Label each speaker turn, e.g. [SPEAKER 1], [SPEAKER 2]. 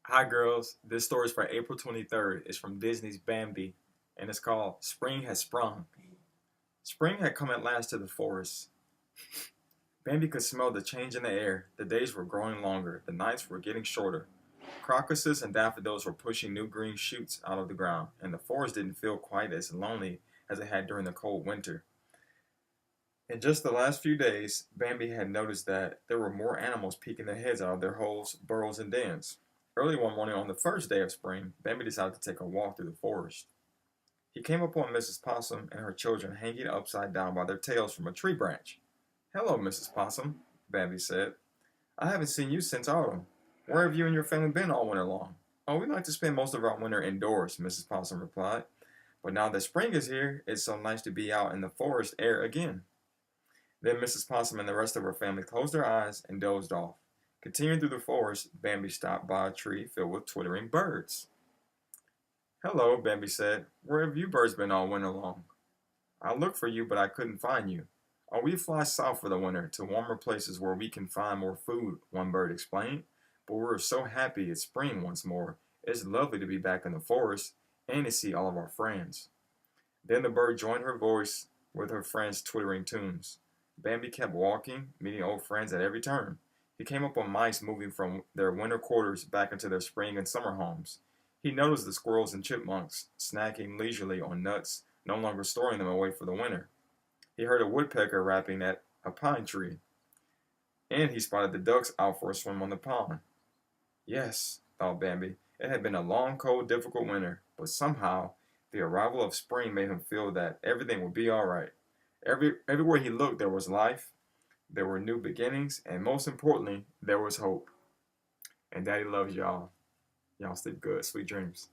[SPEAKER 1] Hi, girls. This story is for April 23rd. It's from Disney's Bambi, and it's called Spring Has Sprung. Spring had come at last to the forest. Bambi could smell the change in the air. The days were growing longer, the nights were getting shorter. Crocuses and daffodils were pushing new green shoots out of the ground, and the forest didn't feel quite as lonely as it had during the cold winter. In just the last few days, Bambi had noticed that there were more animals peeking their heads out of their holes, burrows, and dens. Early one morning on the first day of spring, Bambi decided to take a walk through the forest. He came upon Mrs. Possum and her children hanging upside down by their tails from a tree branch. "Hello, Mrs. Possum," Bambi said. "I haven't seen you since autumn. Where have you and your family been all winter long?" "Oh, we like to spend most of our winter indoors," Mrs. Possum replied. "But now that spring is here, it's so nice to be out in the forest air again." Then Mrs. Possum and the rest of her family closed their eyes and dozed off. Continuing through the forest, Bambi stopped by a tree filled with twittering birds. "Hello," Bambi said. "Where have you birds been all winter long?" "I looked for you, but I couldn't find you." "Oh, we fly south for the winter, to warmer places where we can find more food," one bird explained. "But we're so happy it's spring once more. It's lovely to be back in the forest and to see all of our friends." Then the bird joined her voice with her friends' twittering tunes. Bambi kept walking, meeting old friends at every turn. He came upon mice moving from their winter quarters back into their spring and summer homes. He noticed the squirrels and chipmunks snacking leisurely on nuts, no longer storing them away for the winter. He heard a woodpecker rapping at a pine tree, and he spotted the ducks out for a swim on the pond. Yes, thought Bambi, it had been a long, cold, difficult winter, but somehow the arrival of spring made him feel that everything would be all right. Everywhere he looked, there was life, there were new beginnings, and most importantly, there was hope. And Daddy loves y'all. Y'all sleep good. Sweet dreams.